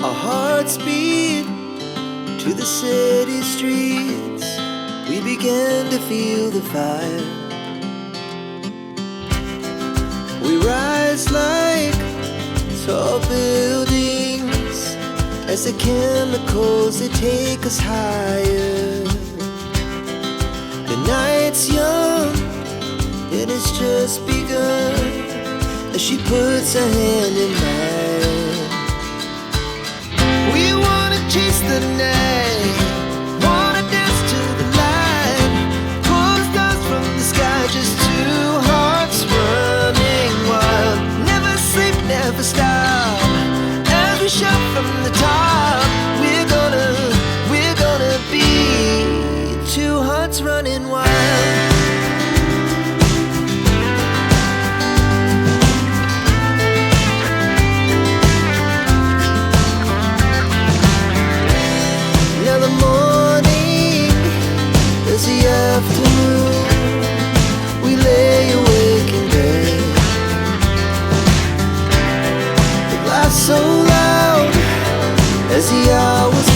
Our hearts beat to the city streets. We began to feel the fire. We rise like tall buildings as the chemicals, they take us higher. The night's young and it's just begun as she puts her hand in mine. We wanna chase the night, wanna dance to the light, pull stars from the sky, just two hearts running wild. Never sleep, never stop, as we shout from the top. We're gonna be two hearts running wild. Now the morning is the afternoon. We lay awake in bed. The laughs so loud as the hours